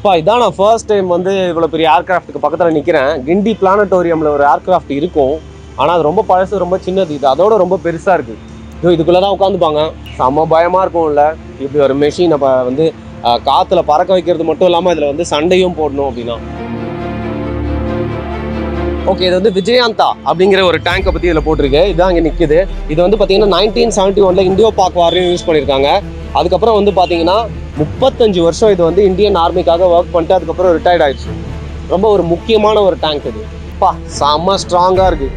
இதான் நான் first time வந்து இவ்வளோ பெரிய ஏர்கிராஃப்ட்டுக்கு பக்கத்தில் நிற்கிறேன். கிண்டி பிளானட்டோரியமில் ஒரு ஏர்கிராஃப்ட் இருக்கும், ஆனால் அது ரொம்ப பழசு, ரொம்ப சின்னது. இது அதோட ரொம்ப பெருசாக இருக்குது. இதுக்குள்ளே தான் உட்காந்துப்பாங்க. செம்ம பயமாக இருக்கும்ல, இப்படி ஒரு மெஷின் நம்ம வந்து காற்றுல பறக்க வைக்கிறது மட்டும் இல்லாமல் இதில் வந்து சண்டையும் போடணும் அப்படின்னா. ஓகே, இது வந்து விஜயாந்தா அப்படிங்கிற ஒரு டேங்கை பற்றி இதில் போட்டிருக்கு. இதுதான் இங்கே நிற்குது. இது வந்து பார்த்தீங்கன்னா 1971 இந்தியோ பாக் வார்லையும் யூஸ் பண்ணியிருக்காங்க. அதுக்கப்புறம் வந்து பார்த்தீங்கன்னா 35 வருஷம் இது வந்து இந்தியன் ஆர்மிக்காக ஒர்க் பண்ணிட்டு அதுக்கப்புறம் ரிட்டையர்ட் ஆயிடுச்சு. ரொம்ப ஒரு முக்கியமான ஒரு டேங்க் இது. செம்ம ஸ்ட்ராங்காக இருக்குது.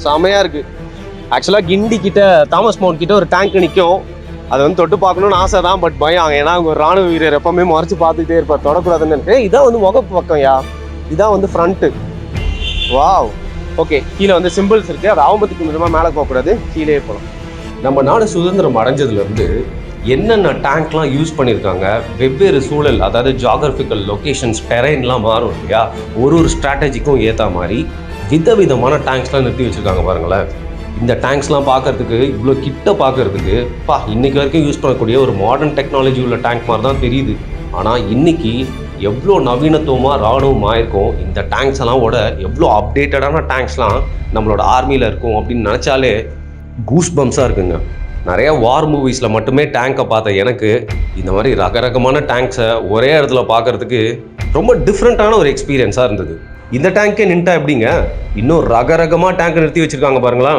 செமையாக இருக்குது. ஆக்சுவலாக கிண்டி கிட்ட தாமஸ் மவுண்ட் கிட்ட ஒரு டேங்க் நிற்கும். அதை வந்து தொட்டு பார்க்கணும்னு ஆசை தான், பட் பயம். ஏன்னா அவங்க ஒரு ராணுவ வீரர் எப்பவுமே மறைச்சு பார்த்துக்கிட்டே இருப்பார், தொடக்கூடாதுன்னு. இதான் வந்து முகப்பு பக்கம்யா, இதான் வந்து ஃப்ரண்ட்டு. வாவ். ஓகே, கீழே வந்து சிம்பிள்ஸ் இருக்குது. அது ஆபத்துக்கு நிமிடமாக மேலே போகக்கூடாது, கீழே போகலாம். நம்ம நாடு சுதந்திரம் அடைஞ்சதுலேருந்து என்னென்ன டேங்க்லாம் யூஸ் பண்ணியிருக்காங்க, வெவ்வேறு சூழல், அதாவது ஜாகிரபிக்கல் லொக்கேஷன்ஸ், டெரைன்லாம் மாறும் இல்லையா, ஒரு ஸ்ட்ராட்டஜிக்கும் ஏற்ற மாதிரி விதவிதமான டேங்க்ஸ்லாம் நிறுத்தி வச்சுருக்காங்க பாருங்களேன். இந்த டேங்க்ஸ்லாம் பார்க்கறதுக்கு, இவ்வளோ கிட்ட பார்க்கறதுக்கு இன்னைக்கு வரைக்கும் யூஸ் பண்ணக்கூடிய ஒரு மாடர்ன் டெக்னாலஜி உள்ள டேங்க் மாதிரி தான் தெரியுது. ஆனால் இன்னைக்கு எவ்வளோ நவீனத்துவமாக ராணுவம் ஆயிருக்கும், இந்த டேங்க்ஸ் எல்லாம் ஓட எவ்வளோ அப்டேட்டடான டேங்க்ஸ்லாம் நம்மளோட ஆர்மியில் இருக்கும் அப்படின்னு நினச்சாலே கூஸ் பம்ஸாக இருக்குங்க. நிறையா வார் மூவிஸில் மட்டுமே டேங்கை பார்த்த எனக்கு இந்த மாதிரி ரகரகமான டேங்க்ஸை ஒரே இடத்துல பார்க்கறதுக்கு ரொம்ப டிஃப்ரெண்ட்டான ஒரு எக்ஸ்பீரியன்ஸாக இருந்தது. இந்த டேங்கே நின்ட்டா எப்படிங்க, இன்னும் ரகரகமாக டேங்கை நிறுத்தி வச்சுருக்காங்க பாருங்களா.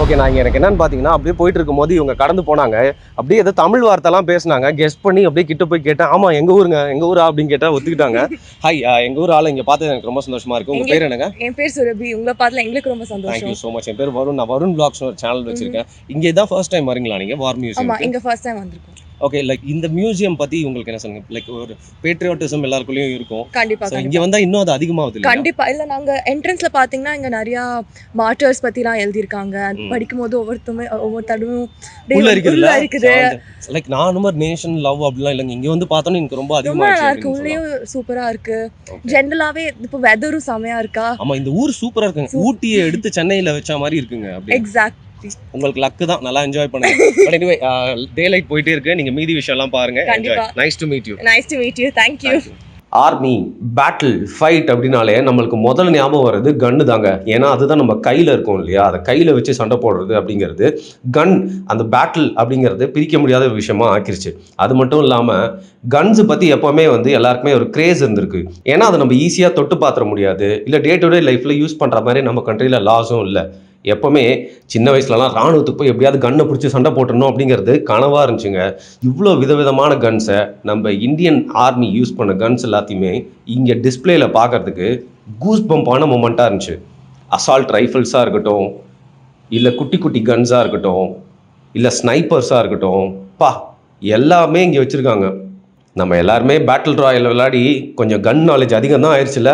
ஓகே, நான் எனக்கு என்னன்னு பார்த்தீங்கன்னா, அப்படியே போயிட்டு இருக்கும்போது இவங்க கடந்து போனாங்க. அப்படியே ஏதோ தமிழ் வார்த்தைலாம் பேசினாங்க. கெஸ்ட் பண்ணி அப்படியே கிட்ட போய் கேட்டேன். ஆமாம், எங்கள் ஊருங்க, எங்கள் ஊரா அப்படின்னு கேட்டால் ஒத்துக்கிட்டாங்க. ஹாய், எங்கள் ஊர் ஆள் இங்கே பார்த்தது எனக்கு ரொம்ப சந்தோஷமா இருக்கு. உங்கள் பேர் என்னங்க? என் பேர் சுரபி. உங்களை பார்த்தல எங்களுக்கு ரொம்ப சந்தோஷம். Thank you so much. என் பேர் வருண். நான் வருண் வ்ளாக்ஸ்னு ஒரு சேனல் வச்சிருக்கேன். இங்கே தான் ஃபர்ஸ்ட் டைம் வரீங்களா நீங்கள் வார் மியூசியம்? ஆமாம், இங்கே ஃபர்ஸ்ட் டைம் வந்திருக்கோம். ஓகே, லைக் இந்த மியூசியம் பற்றி உங்களுக்கு என்ன சொல்லுங்க? லைக் ஒரு பேட்ரியாட்டிசம் எல்லாருக்குள்ளேயும் இருக்கும். கண்டிப்பாக இங்கே வந்தால் இன்னும் அது அதிகமாகுது. கண்டிப்பாக. இல்லை, நாங்கள் என்ட்ரன்ஸில் பார்த்தீங்கன்னா இங்கே நிறையா மார்டர்ஸ் பற்றிலாம் எழுதியிருக்காங்க. படிக்கும் போது ஒவ்வொரு தடவும் இருக்குது. லைக் நான் நம்பர் நேஷன் லவ் அப்படிலாம் இல்லைங்க, இங்கே வந்து பார்த்தோன்னே எனக்கு ரொம்ப அதிகமாக நல்லா இருக்கு. உள்ளேயும் சூப்பராக இருக்கு. ஜென்ரலாகவே இப்போ வெதரும் செமையா இருக்கா. ஆமாம், இந்த ஊர் சூப்பராக இருக்குங்க. ஊட்டியை எடுத்து சென்னையில் வச்ச மாதிரி இருக்குங்க. எக்ஸாக்ட். உங்களுக்கு லக்கு தான், நல்லா என்ஜாய் பண்ணுங்க. பட் எனிவே, டே லைட் போயிட்டே இருக்கு. நீங்க மீதி விஷயம் எல்லாம் பாருங்க. Nice to meet you. Nice to meet you. Thank you. Army, battle, fight அப்படின்னாலே நம்மளுக்கு முதல் ஞாபகம் வர்றது கன்னு தாங்க. ஏன்னா அதுதான் நம்ம கையில் இருக்கும் இல்லையா, அதை கையில் வச்சு சண்டை போடுறது அப்படிங்கிறது. கன், அந்த பேட்டில் அப்படிங்கிறது பிரிக்க முடியாத விஷயமா ஆக்கிருச்சு. அது மட்டும் இல்லாமல் கன்ஸு பற்றி எப்போவுமே வந்து எல்லாருக்குமே ஒரு கிரேஸ் இருந்திருக்கு. ஏன்னா அதை நம்ம ஈஸியாக தொட்டு பார்த்துட முடியாது, இல்லை டே டு டே லைஃப்பில் யூஸ் பண்ணுற மாதிரி நம்ம கண்ட்ரியில் லாஸும் இல்லை. எப்போவுமே சின்ன வயசுலலாம் ராணுவத்துக்கு போய் எப்படியாவது கன்னை பிடிச்சி சண்டை போட்டணும் அப்படிங்கிறது கனவாக இருந்துச்சுங்க. இவ்வளோ விதவிதமான கன்ஸை, நம்ம இந்தியன் ஆர்மி யூஸ் பண்ண கன்ஸ் எல்லாத்தையுமே இங்கே டிஸ்பிளேல பார்க்கறதுக்கு கூஸ் பம்பான மொமெண்ட்டாக இருந்துச்சு. அசால்ட் ரைஃபிள்ஸாக இருக்கட்டும், இல்லை குட்டி குட்டி கன்ஸாக இருக்கட்டும், இல்லை ஸ்னைப்பர்ஸாக இருக்கட்டும், எல்லாமே இங்கே வச்சுருக்காங்க. நம்ம எல்லாருமே பேட்டில் ராயல் விளையாடி கொஞ்சம் கன் நாலேஜ் அதிகம் தான் ஆயிடுச்சுல்ல.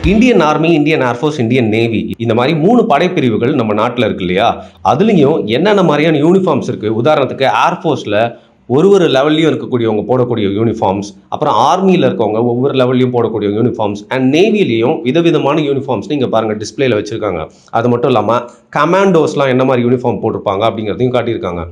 Indian Army, Indian air force, Indian Navy, இந்த மாதிரி 3 படைப்பிரிவுகள் நம்ம நாட்டில் இருக்கு இல்லையா? அதுலேயும் என்னென்ன மாதிரியான யூனிஃபார்ம்ஸ் இருக்குது? உதாரணத்துக்கு ஏர்ஃபோர்ஸில் ஒரு லெவல்லையும் இருக்கக்கூடியவங்க போடக்கூடிய யூனிஃபார்ம்ஸ், அப்புறம் ஆர்மியில் இருக்கவங்க ஒவ்வொரு லெவல்லையும் போடக்கூடிய யூனிஃபார்ம்ஸ், அண்ட் நேவிலையும் விதவிதமான யூனிஃபார்ம்ஸ் இங்கே பாருங்கள் டிஸ்பிளேல வச்சுருக்காங்க. அது மட்டும் இல்லாமல் கமாண்டோஸ்லாம் என்ன மாதிரி யூனிஃபார்ம் போட்டிருப்பாங்க அப்படிங்கிறதையும் காட்டியிருக்காங்க.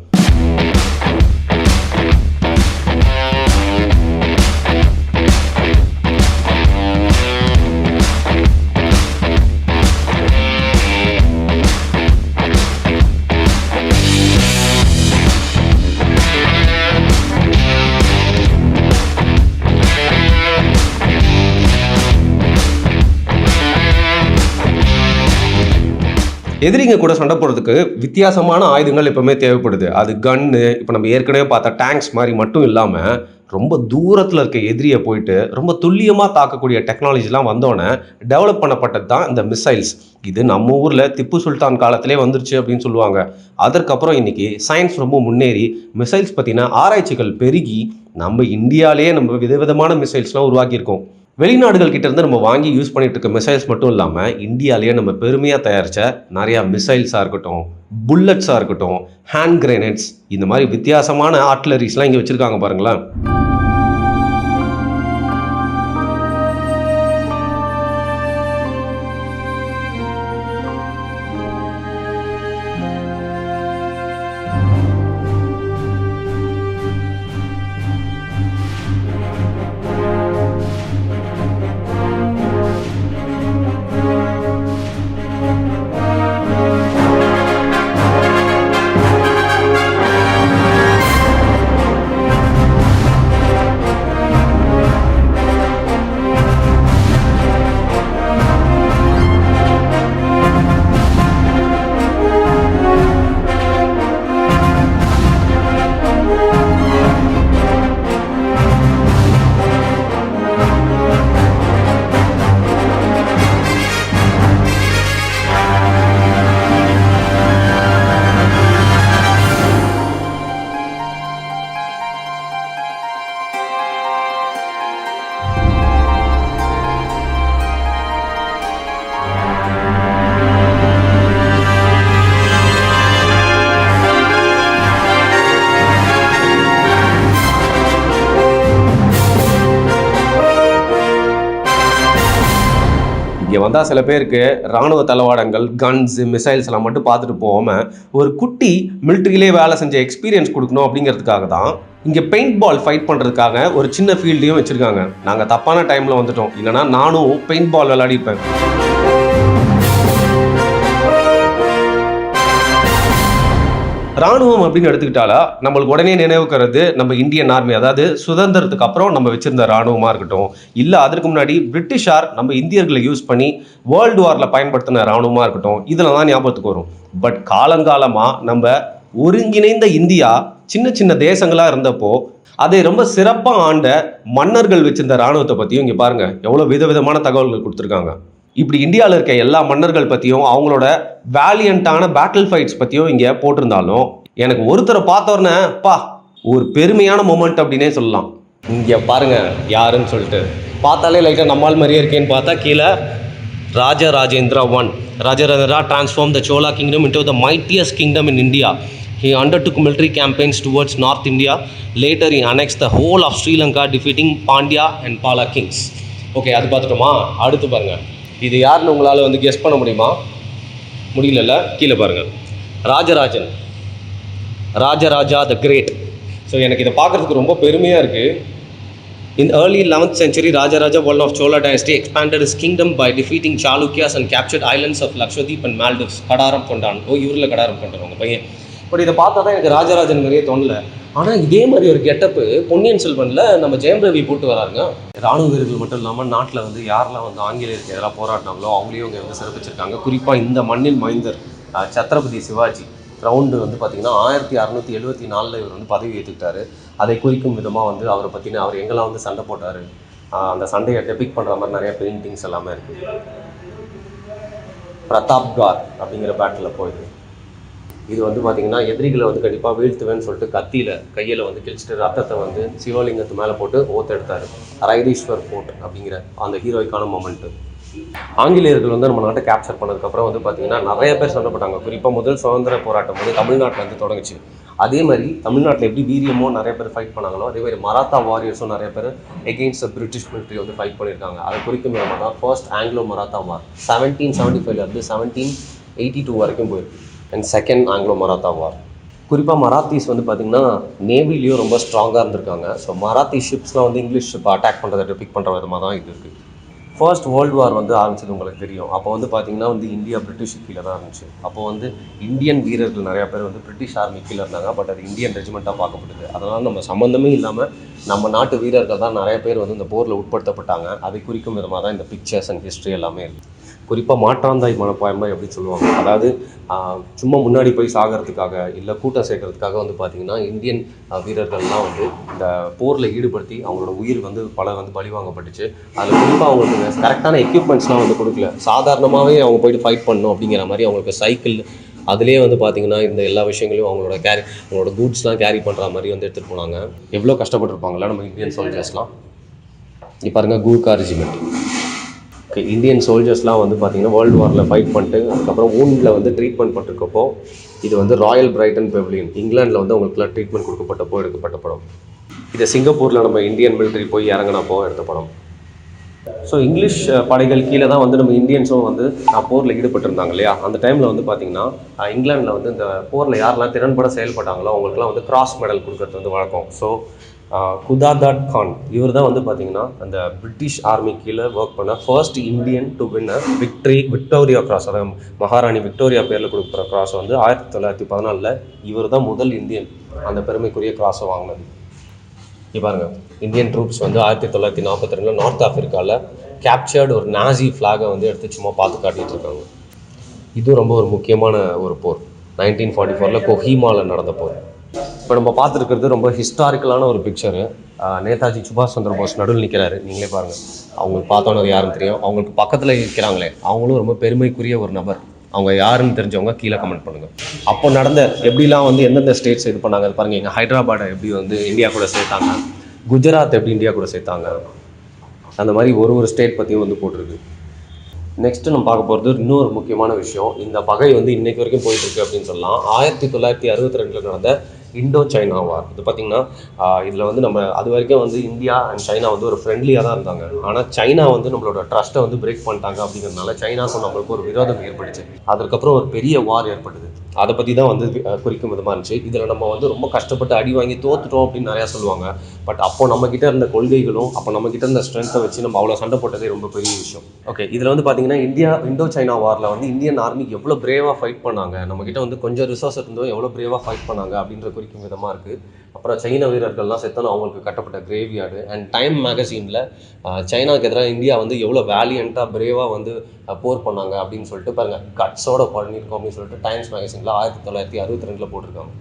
எதிரிங்க கூட சண்டை போடுறதுக்கு வித்தியாசமான ஆயுதங்கள் எப்பவுமே தேவைப்படுது. அது கன்னு, இப்போ நம்ம ஏற்கனவே பார்த்த டேங்க்ஸ் மாதிரி மட்டும் இல்லாமல் ரொம்ப தூரத்தில் இருக்க எதிரியை போயிட்டு ரொம்ப துல்லியமாக தாக்கக்கூடிய டெக்னாலஜிலாம் வந்தோடனே டெவலப் பண்ணப்பட்டது தான் இந்த மிசைல்ஸ். இது நம்ம ஊரில் திப்பு சுல்தான் காலத்திலே வந்துருச்சு அப்படின்னு சொல்லுவாங்க. அதற்கப்புறம் இன்னைக்கு சயின்ஸ் ரொம்ப முன்னேறி மிசைல்ஸ் பற்றின ஆராய்ச்சிகள் பெருகி நம்ம இந்தியாவிலேயே நம்ம விதவிதமான மிசைல்ஸ்லாம் உருவாக்கியிருக்கோம். வெளிநாடுகள் கிட்ட இருந்து நம்ம வாங்கி யூஸ் பண்ணிட்டு இருக்க மிசைல்ஸ் மட்டும் இல்லாமல் இந்தியாவிலேயே நம்ம பெருமையாக தயாரித்த நிறையா மிசைல்ஸாக இருக்கட்டும், புல்லட்ஸாக இருக்கட்டும், ஹேண்ட் கிரேனேட்ஸ், இந்த மாதிரி வித்தியாசமான ஆர்ட்டிலரிஸ்லாம் இங்கே வச்சுருக்காங்க பாருங்களேன். இங்கே வந்தால் சில பேருக்கு இராணுவ தளவாடங்கள், கன்ஸு, மிசைல்ஸ் எல்லாம் மட்டும் பார்த்துட்டு போகாமல் ஒரு குட்டி மிலிட்ரியிலே வேலை செஞ்ச எக்ஸ்பீரியன்ஸ் கொடுக்கணும் அப்படிங்கிறதுக்காக தான் இங்கே பெயிண்ட் பால் ஃபைட் பண்ணுறதுக்காக ஒரு சின்ன ஃபீல்டையும் வச்சுருக்காங்க. நாங்கள் தப்பான டைமில் வந்துட்டோம், இல்லைனா நானும் பெயிண்ட் பால் விளையாடிப்பேன். ராணுவம் அப்படின்னு எடுத்துக்கிட்டாலா நம்மளுக்கு உடனே நினைவுக்கிறது நம்ம இந்தியன் ஆர்மி, அதாவது சுதந்திரத்துக்கு அப்புறம் நம்ம வச்சிருந்த ராணுவமாக இருக்கட்டும், இல்லை அதற்கு முன்னாடி பிரிட்டிஷார் நம்ம இந்தியர்களை யூஸ் பண்ணி வேர்ல்டு வாரில் பயன்படுத்தின ராணுவமாக இருக்கட்டும், இதில் தான் ஞாபகத்துக்கு வரும். பட் காலங்காலமாக நம்ம ஒருங்கிணைந்த இந்தியா சின்ன சின்ன தேசங்களாக இருந்தப்போ அதை ரொம்ப சிறப்பாக ஆண்ட மன்னர்கள் வச்சிருந்த ராணுவத்தை பற்றியும் இங்கே பாருங்கள் எவ்வளோ விதவிதமான தகவல்கள் கொடுத்துருக்காங்க. இப்படி இந்தியாவில் இருக்க எல்லா மன்னர்கள் பற்றியும் அவங்களோட வேலியண்டான பேட்டில் ஃபைட்ஸ் பற்றியும் இங்கே போட்டிருந்தாலும் எனக்கு ஒருத்தரை பார்த்தோன்னே ஒரு பெருமையான மொமெண்ட் அப்படின்னே சொல்லலாம். இங்கே பாருங்க யாருன்னு சொல்லிட்டு பார்த்தாலே லைட்டாக நம்மால் மாதிரியே இருக்கேன்னு பார்த்தா கீழே ராஜராஜேந்திரா I. Rajarajendra transformed the Chola kingdom into the mightiest kingdom in India. He undertook military campaigns towards North India. Later he annexed the whole of Sri Lanka, defeating Pandya and Pala kings. Okay, அது பார்த்துட்டோமா? அடுத்து பாருங்க, இது யாருன்னு உங்களால் வந்து guess பண்ண முடியுமா? முடியல, கீழே பாருங்கள். Rajarajan, Rajaraja the great. So எனக்கு இதை பார்க்குறதுக்கு ரொம்ப பெருமையாக இருக்குது. In early 11th century, Rajaraja I of Chola dynasty expanded his kingdom by defeating Chalukyas and captured islands of Lakshadweep and Maldives. Kadaram கொண்டான். இவரில் கடாரம் கொண்டான் உங்கள் பையன். பட் இதை பார்த்தா தான் எனக்கு ராஜராஜன் மாதிரியே தோணல. ஆனால் இதே மாதிரி ஒரு கெட்டப்பு பொன்னியின் செல்வனில் நம்ம ஜெயம் ரவி போட்டு வராருங்க. ராணுவ வீரர்கள் மட்டும் இல்லாமல் நாட்டில் வந்து யாரெல்லாம் வந்து ஆங்கிலேயருக்கு எதிராக போராடினாங்களோ அவங்களையும் இங்கே வந்து சிறப்பிச்சிருக்காங்க. குறிப்பாக இந்த மண்ணின் மைந்தர் சத்ரபதி சிவாஜி ரவுண்டு வந்து பார்த்திங்கன்னா 1674 இவர் வந்து பதவி ஏற்றுக்கிட்டாரு. அதை குறிக்கும் விதமாக வந்து அவரை பற்றின அவர் எங்கெல்லாம் வந்து சண்டை போட்டார், அந்த சண்டையை டெபிக் பண்ணுற மாதிரி நிறைய பெயிண்டிங்ஸ் எல்லாமே இருக்குது. பிரதாப்கார் அப்படிங்கிற பேட்டில் போயிது. இது வந்து பார்த்திங்கன்னா எதிரிகளை வந்து கண்டிப்பாக வீழ்த்துவேன்னு சொல்லிட்டு கையில் வந்து கிழிச்சிட்டு ரத்தத்தை வந்து சிவலிங்கத்து மேலே போட்டு ஓத்தெடுத்தார். ரைதீஸ்வர் ஃபோர்ட் அப்படிங்கிற அந்த ஹீரோய்க்கான மொமெண்ட்டு. ஆங்கிலேயர்கள் வந்து நம்ம நாட்டை கேப்சர் பண்ணதுக்கப்புறம் வந்து பார்த்தீங்கன்னா நிறைய பேர் சண்டை போட்டாங்க. குறிப்பாக முதல் சுதந்திர போராட்டம் வந்து தமிழ்நாட்டில் வந்து தொடங்குச்சு. அதே மாதிரி தமிழ்நாட்டில் எப்படி வீரியமோ நிறைய பேர் ஃபைட் பண்ணாங்களோ, அதே மாதிரி மராத்தா வாரியர்ஸும் நிறைய பேர் எகெயின்ஸ்ட் த பிரிட்டிஷ் மிலிட்ரி வந்து ஃபைட் பண்ணியிருக்காங்க. அதை குறிக்கும் விதமாக தான் ஃபர்ஸ்ட் ஆங்கிலோ மராத்தா வார் 1775 1782 வரைக்கும் போயிருக்கு. அண்ட் செகண்ட் ஆங்கிலோ மராத்தா வார். குறிப்பாக மராத்திஸ் வந்து பார்த்திங்கன்னா நேவிலையும் ரொம்ப ஸ்ட்ராங்காக இருந்திருக்காங்க. ஸோ மராத்தி ஷிப்ஸ்லாம் வந்து இங்கிலீஷ் ஷிப் அட்டாக் பண்ணுறதை டிபிக் பண்ணுற விதமாக தான் இது இருக்குது. ஃபர்ஸ்ட் வேர்ல்டு வார் வந்து ஆரம்பிச்சது உங்களுக்கு தெரியும். அப்போ வந்து பார்த்திங்கன்னா வந்து இந்தியா பிரிட்டிஷ் கீழே தான் இருந்துச்சு. அப்போ வந்து இந்தியன் வீரர்கள் நிறையா பேர் வந்து பிரிட்டிஷ் ஆர்மி கீழே இருந்தாங்க. பட் அது இந்தியன் ரெஜிமெண்ட்டாக பார்க்கப்படுது. அதனால் நம்ம சம்மந்தமே இல்லாமல் நம்ம நாட்டு வீரர்கள் தான் நிறைய பேர் வந்து இந்த போரில் உட்படுத்தப்பட்டாங்க. அதை குறிக்கும் விதமாக தான் இந்த பிக்சர்ஸ் அண்ட் ஹிஸ்ட்ரி எல்லாமே இருக்குது. குறிப்பாக மாற்றாந்தாய் மனப்பான்மை அப்படின்னு சொல்லுவாங்க. அதாவது சும்மா முன்னாடி போய் சாகிறதுக்காக இல்லை கூட்டம் சேர்க்கறதுக்காக வந்து பார்த்திங்கன்னா இந்தியன் வீரர்கள்லாம் வந்து இந்த போரில் ஈடுபடுத்தி அவங்களோட உயிர் வந்து பலி வாங்கப்பட்டுச்சு. அதில் குறிப்பாக அவங்களுக்கு கரெக்டான எக்யூப்மெண்ட்ஸ்லாம் வந்து கொடுக்கல. சாதாரணமாகவே அவங்க போய்ட்டு ஃபைட் பண்ணணும் அப்படிங்கிற மாதிரி அவங்களுக்கு சைக்கிள் அதுலேயே வந்து பார்த்திங்கன்னா இந்த எல்லா விஷயங்களையும் அவங்களோட கூட்ஸ்லாம் கேரி பண்ணுற மாதிரி வந்து எடுத்துகிட்டு போனாங்க. எவ்வளோ கஷ்டப்பட்டுருப்பாங்களா நம்ம இந்தியன் சோல்ஜர்ஸ்லாம். இப்போ பாருங்கள் கூர்கா ரெஜிமெண்ட். இந்தியன் சோல்ஜர்ஸ்லாம் வந்து பார்த்திங்கன்னா வேர்ல்டு வாரில் ஃபைட் பண்ணிட்டு அதுக்கப்புறம் ஊனில் வந்து ட்ரீட்மெண்ட் பண்ணிருக்கப்போ இது வந்து ராயல் பிரைட்டன் பெவிலியன் இங்கிலாண்டில் வந்து அவங்களுக்குலாம் ட்ரீட்மெண்ட் கொடுக்கப்பட்டப்போ எடுக்கப்பட்ட படம். இது சிங்கப்பூரில் நம்ம இந்தியன் மிலிட்ரி போய் இறங்கினப்போ எடுத்த படம். ஸோ இங்கிலீஷ் படைகள் கீழே தான் வந்து நம்ம இந்தியன்ஸும் வந்து போரில் ஈடுபட்டிருந்தாங்க இல்லையா. அந்த டைமில் வந்து பார்த்திங்கன்னா இங்கிலாண்டில் வந்து இந்த போரில் யாரெல்லாம் திறன்பட செயல்பட்டாங்களோ அவங்களுக்குலாம் வந்து கிராஸ் மெடல் கொடுக்கறது வந்து வழக்கம். ஸோ குதாதாட் கான் இவர் தான் வந்து பார்த்திங்கன்னா அந்த பிரிட்டிஷ் ஆர்மி கீழே ஒர்க் பண்ண first Indian to win Victoria cross. அதாவது மகாராணி விக்டோரியா பேரில் கொடுக்குற கிராஸ் வந்து 1914 இவர் தான் முதல் இந்தியன் அந்த பெருமைக்குரிய கிராஸை வாங்கினது. இப்போ பாருங்கள் இந்தியன் ட்ரூப்ஸ் வந்து 1942 நார்த் ஆஃப்ரிக்காவில் கேப்சர்டு ஒரு நாசி ஃப்ளாகை வந்து எடுத்து சும்மா பார்த்து காட்டிகிட்டு இருக்காங்க. இதுவும் ரொம்ப ஒரு முக்கியமான ஒரு போர் 1944 கொஹிமாவில் நடந்த போர். இப்போ நம்ம பார்த்துருக்கிறது ரொம்ப ஹிஸ்டாரிக்கலான ஒரு பிக்சரு. நேதாஜி சுபாஷ் சந்திர போஸ் நடுவில் நிற்கிறாரு. நீங்களே பாருங்கள். அவங்களுக்கு பார்த்தோன்னே யாருன்னு தெரியும். அவங்களுக்கு பக்கத்தில் இருக்கிறாங்களே அவங்களும் ரொம்ப பெருமைக்குரிய ஒரு நபர். அவங்க யாருன்னு தெரிஞ்சவங்க கீழே கமெண்ட் பண்ணுங்கள். அப்போ நடந்த எப்படிலாம் வந்து எந்தெந்த ஸ்டேட்ஸ் இது பண்ணாங்க அது பாருங்கள். எங்கள் ஹைதராபாடை எப்படி வந்து இந்தியா கூட சேர்த்தாங்க, குஜராத் எப்படி இந்தியா கூட சேர்த்தாங்க, அந்த மாதிரி ஒரு ஸ்டேட் பற்றியும் வந்து போட்டிருக்கு. நெக்ஸ்ட்டு நம்ம பார்க்க போகிறது இன்னொரு முக்கியமான விஷயம். இந்த பகை வந்து இன்றைக்கு வரைக்கும் போயிட்டுருக்கு அப்படின்னு சொல்லலாம். 1962 நடந்த இண்டோ சைனா வார். இது பார்த்திங்கன்னா இதில் வந்து நம்ம அது வரைக்கும் வந்து இந்தியா அண்ட் சைனா வந்து ஒரு ஃப்ரெண்ட்லியாக தான் இருந்தாங்க. ஆனால் சைனா வந்து நம்மளோட ட்ரஸ்ட்டை வந்து பிரேக் பண்ணிட்டாங்க. அப்படிங்கிறதுனால சைனாக்கும் நம்மளுக்கு ஒரு விரோதம் ஏற்பட்டுச்சு. அதுக்கப்புறம் ஒரு பெரிய வார் ஏற்படுது. அதை பற்றி தான் வந்து குறிக்கும் விதமாக இருந்துச்சு. இதில் நம்ம வந்து ரொம்ப கஷ்டப்பட்டு அடி வாங்கி தோத்துட்டோம் அப்படின்னு நிறையா சொல்லுவாங்க. பட் அப்போ நம்மக்கிட்ட இருந்த கொள்கைகளும் அப்போ நம்மக்கிட்ட இருந்த ஸ்ட்ரென்த்தை வச்சு நம்ம அவ்வளோ சண்டை போட்டதே ரொம்ப பெரிய விஷயம். ஓகே, இதில் வந்து பார்த்திங்கன்னா இண்டோ சைனா வாரில் வந்து இந்தியன் ஆர்மி எவ்வளோ பிரேவாக ஃபைட் பண்ணாங்க, நம்மக்கிட்ட வந்து கொஞ்சம் ரிசோர்ஸ் இருந்தோம் எவ்வளோ பிரேவாக ஃபைட் பண்ணாங்க அப்படின்ற குறிக்கும் விதமாக இருக்குது. அப்புறம் சைனா வீரர்கள்லாம் செத்தனும் அவங்களுக்கு கட்டப்பட்ட கிரேவியார்டு. அண்ட் டைம் மேகசீனில் சைனாவுக்கு எதிராக இந்தியா வந்து எவ்வளோ வேலியண்ட்டாக பிரேவாக வந்து போர் பண்ணாங்க அப்படின்னு சொல்லிட்டு பாருங்கள் கட்ஸோட பண்ணியிருக்கோம் அப்படின்னு சொல்லிட்டு டைம்ஸ் மேகசீனில் 1962 போட்டிருக்காங்க.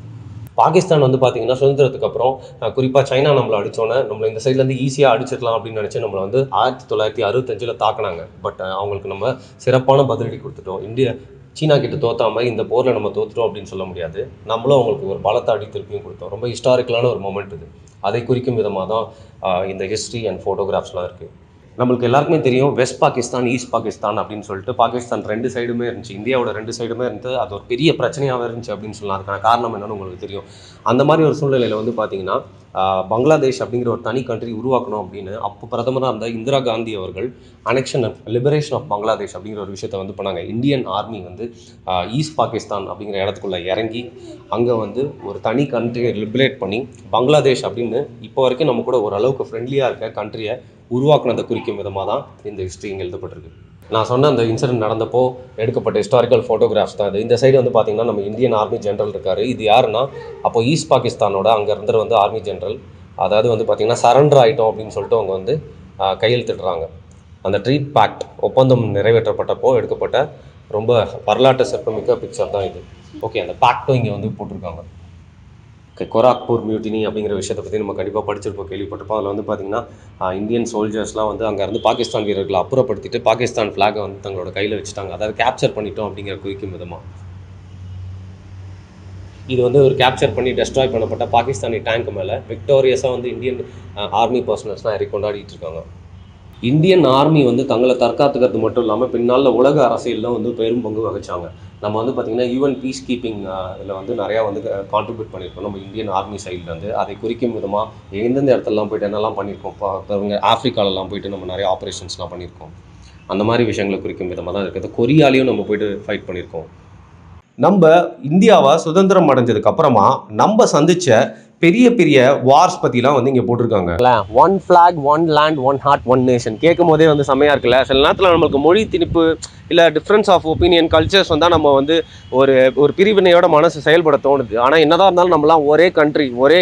பாகிஸ்தான் வந்து பார்த்திங்கன்னா சுதந்திரத்துக்கு அப்புறம் குறிப்பாக சைனா நம்மளை அடித்தோன்னே நம்மளை இந்த சைட்லேருந்து ஈஸியாக அடிச்சிடலாம் அப்படின்னு நினச்சி நம்மளை வந்து 1965 தாக்கினாங்க. பட் அவங்களுக்கு நம்ம சிறப்பான பதிலடி கொடுத்துட்டோம். சீனா கிட்ட தோத்தா மாதிரி இந்த போரில் நம்ம தோற்றுட்டோம் அப்படின்னு சொல்ல முடியாது. நம்மளும் அவங்களுக்கு ஒரு பலத்தை அடி திருப்பியும் கொடுத்தோம். ரொம்ப ஹிஸ்டாரிக்கலான ஒரு மொமெண்ட் இது. அதை குறிக்கும் விதமாக தான் இந்த ஹிஸ்ட்ரி அண்ட் ஃபோட்டோகிராஃப்ஸ்லாம் இருக்குது. நம்மளுக்கு எல்லாருக்குமே தெரியும் வெஸ்ட் பாகிஸ்தான், ஈஸ்ட் பாகிஸ்தான் அப்படின்னு சொல்லிட்டு பாகிஸ்தான் 2 சைடுமே இருந்துச்சு. இந்தியாவோட 2 சைடுமே இருந்து அது ஒரு பெரிய பிரச்சனையாக இருந்துச்சு அப்படின்னு சொல்லலாம். அதுக்கான காரணம் என்னன்னு உங்களுக்கு தெரியும். அந்த மாதிரி ஒரு சூழ்நிலையில் வந்து பார்த்திங்கன்னா பங்களாதேஷ் அப்படிங்கிற ஒரு தனி கண்ட்ரி உருவாக்கணும் அப்படின்னு அப்போ பிரதமராக இருந்த இந்திரா காந்தி அவர்கள் லிபரேஷன் ஆஃப் பங்களாதேஷ் அப்படிங்கிற ஒரு விஷயத்தை வந்து பண்ணாங்க. இந்தியன் ஆர்மி வந்து ஈஸ்ட் பாகிஸ்தான் அப்படிங்கிற இடத்துக்குள்ளே இறங்கி அங்கே வந்து ஒரு தனி கண்ட்ரியை லிபரேட் பண்ணி பங்களாதேஷ் அப்படின்னு இப்போ வரைக்கும் நம்ம கூட ஓரளவுக்கு ஃப்ரெண்ட்லியாக இருக்க கண்ட்ரியை உருவாக்குனதை குறிக்கும் விதமாக தான் இந்த ஹிஸ்ட்ரி இங்கே எழுதப்பட்டிருக்கு. நான் சொன்ன அந்த இன்சிடென்ட் நடந்தப்போ எடுக்கப்பட்ட ஹிஸ்டாரிக்கல் ஃபோட்டோகிராஃப்ஸ் தான் இது. இந்த சைடு வந்து பார்த்திங்கன்னா நம்ம இந்தியன் ஆர்மி ஜென்ரல் இருக்கார். இது யாருன்னா அப்போ ஈஸ்ட் பாகிஸ்தானோட அங்கே இருந்தவர் வந்து ஆர்மி ஜென்ரல். அதாவது வந்து பார்த்திங்கன்னா சரண்டர் ஆகிட்டோம் அப்படின்னு சொல்லிட்டு அவங்க வந்து கையெழுத்திடுறாங்க. அந்த ட்ரீட் பேக்ட் ஒப்பந்தம் நிறைவேற்றப்பட்டப்போ எடுக்கப்பட்ட ரொம்ப வரலாற்று சிறப்புமிக்க பிக்சர் தான் இது. ஓகே, அந்த பேக்டும் இங்கே வந்து போட்டிருக்காங்க. கோராக்பூர் மியூட்டினி அப்படிங்கிற விஷயத்தை பற்றி நம்ம கண்டிப்பாக படிச்சிருப்போம், கேள்விப்பட்டிருப்போம். அதில் வந்து பார்த்திங்கன்னா இந்தியன் சோல்ஜர்ஸ்லாம் வந்து அங்கேருந்து பாகிஸ்தான் வீரர்களை அப்புறப்படுத்திட்டு பாகிஸ்தான் ஃப்ளாகை வந்து தங்களோட கையில் வச்சுட்டாங்க. அதாவது கேப்சர் பண்ணிட்டோம் அப்படிங்கிற குறிக்கும் விதமாக. இது வந்து ஒரு கேப்சர் பண்ணி டெஸ்ட்ராய் பண்ணப்பட்ட பாகிஸ்தானி டேங்க் மேலே விக்டோரியஸாக வந்து இந்தியன் ஆர்மி பர்சனல்ஸ்லாம் இறக்கி கொண்டாடிட்டு இருக்காங்க. இந்தியன் ஆர்மி வந்து தங்களை தற்காத்துக்கிறது மட்டும் இல்லாமல் பின்னால் உலக அரசியலில் வந்து பெரும் பங்கு வகிச்சாங்க. நம்ம வந்து பார்த்திங்கன்னா யூஎன் பீஸ் கீப்பிங் இதில் வந்து நிறையா வந்து கான்ட்ரிபியூட் பண்ணியிருக்கோம் நம்ம இந்தியன் ஆர்மி சைடில் வந்து. அதை குறிக்கும் விதமாக எந்தெந்த இடத்துலலாம் போய்ட்டு என்னெல்லாம் பண்ணியிருக்கோம், இப்போ இவங்க ஆஃப்ரிக்காலலாம் போய்ட்டு நம்ம நிறைய ஆப்ரேஷன்ஸ்லாம் பண்ணியிருக்கோம். அந்த மாதிரி விஷயங்களை குறிக்கும் விதமாக தான் இருக்குது. கொரியாலையும் நம்ம போய்ட்டு ஃபைட் பண்ணியிருக்கோம். நம்ம இந்தியாவை சுதந்திரம் அடைஞ்சதுக்கு அப்புறமா நம்ம சந்திச்ச பெரிய பெரிய வார்ஸ் பற்றிலாம் வந்து இங்கே போட்டிருக்காங்க. One flag, one land, one heart, one nation கேட்கும் போதே வந்து செம்மையாக இருக்குல்ல. சில நேரத்தில் நம்மளுக்கு மொழி திணிப்பு இல்லை டிஃப்ரென்ஸ் ஆஃப் ஒப்பீனியன் கல்ச்சர்ஸ் வந்தால் நம்ம வந்து ஒரு பிரிவினையோட மனசு செயல்பட தோணுது. ஆனால் என்னதான் இருந்தாலும் நம்மளாம் ஒரே கண்ட்ரி, ஒரே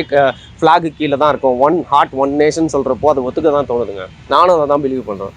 ஃப்ளாகு கீழே தான் இருக்கோம். ஒன் ஹார்ட், ஒன் நேஷன் சொல்கிறப்போ அதை ஒத்துக்க தான் தோணுதுங்க. நானும் அதை தான் பிலீவ் பண்ணுறேன்.